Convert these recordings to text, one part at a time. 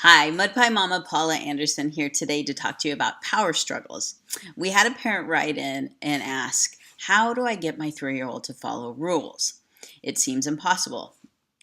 Hi, Mudpie Mama Paula Anderson here today to talk to you about power struggles. We had a parent write in and ask, how do I get my 3-year-old to follow rules? It seems impossible.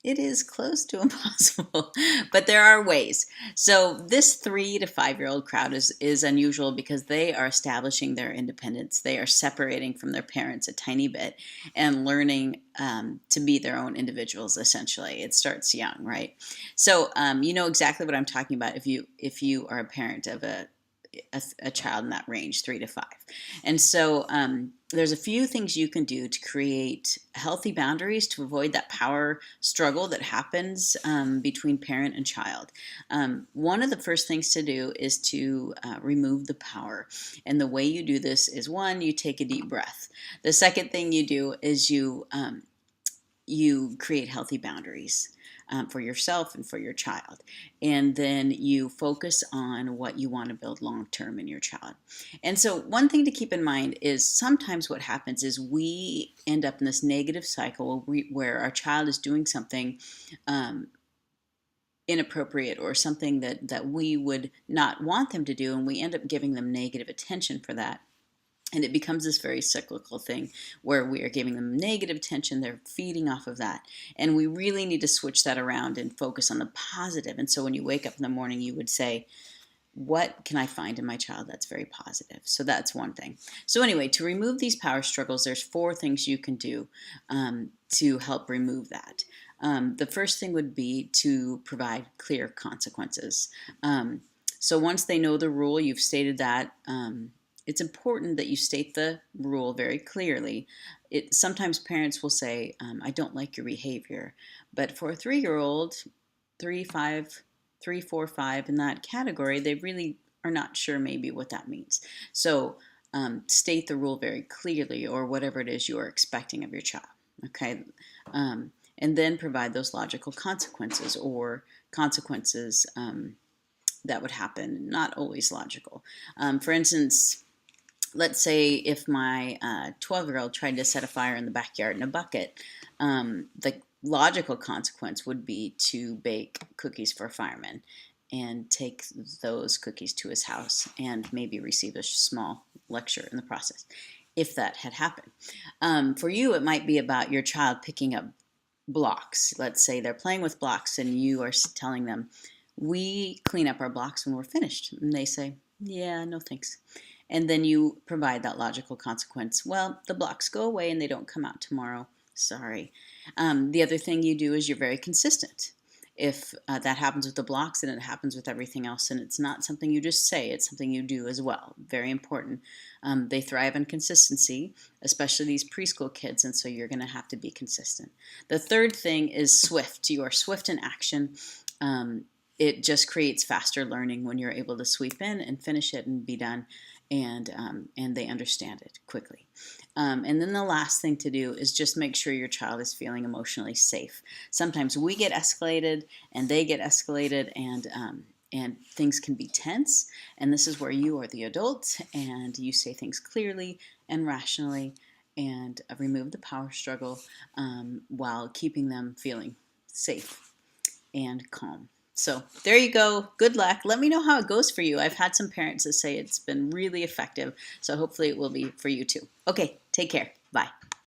It is close to impossible, but there are ways. So this 3 to 5-year-old crowd is unusual because they are establishing their independence. They are separating from their parents a tiny bit and learning to be their own individuals, essentially. It starts young, right? So you know exactly what I'm talking about if you are a parent of a child in that range, 3 to 5. And so there's a few things you can do to create healthy boundaries to avoid that power struggle that happens between parent and child. One of the first things to do is to remove the power. And the way you do this is, one, you take a deep breath. The second thing you do is you create healthy boundaries. For yourself and for your child. And then you focus on what you want to build long term in your child. And so one thing to keep in mind is sometimes what happens is we end up in this negative cycle where our child is doing something inappropriate or something that we would not want them to do, and we end up giving them negative attention for that. And it becomes this very cyclical thing where we are giving them negative attention, they're feeding off of that. And we really need to switch that around and focus on the positive. And so when you wake up in the morning, you would say, what can I find in my child that's very positive? So that's one thing. So anyway, to remove these power struggles, there's 4 things you can do to help remove that. The first thing would be to provide clear consequences. So once they know the rule, you've stated that, it's important that you state the rule very clearly. Sometimes parents will say, I don't like your behavior. But for a 3-year-old, 3, 4, 5 in that category, they really are not sure maybe what that means. So state the rule very clearly, or whatever it is you are expecting of your child. Okay, and then provide those logical consequences, or consequences that would happen, not always logical. For instance, let's say if my 12-year-old tried to set a fire in the backyard in a bucket, the logical consequence would be to bake cookies for a fireman and take those cookies to his house and maybe receive a small lecture in the process, if that had happened. For you, it might be about your child picking up blocks. Let's say they're playing with blocks and you are telling them, we clean up our blocks when we're finished. And they say, yeah, no thanks. And then you provide that logical consequence. Well, the blocks go away and they don't come out tomorrow. Sorry. The other thing you do is you're very consistent. If that happens with the blocks, then it happens with everything else. And it's not something you just say, it's something you do as well. Very important. They thrive on consistency, especially these preschool kids, and so you're going to have to be consistent. The third thing is swift. You are swift in action. It just creates faster learning when you're able to sweep in and finish it and be done, and they understand it quickly. And then the last thing to do is just make sure your child is feeling emotionally safe. Sometimes we get escalated and they get escalated, and things can be tense, and this is where you are the adult and you say things clearly and rationally and remove the power struggle while keeping them feeling safe and calm. So there you go. Good luck. Let me know how it goes for you. I've had some parents that say it's been really effective, so hopefully it will be for you too. Okay, take care. Bye.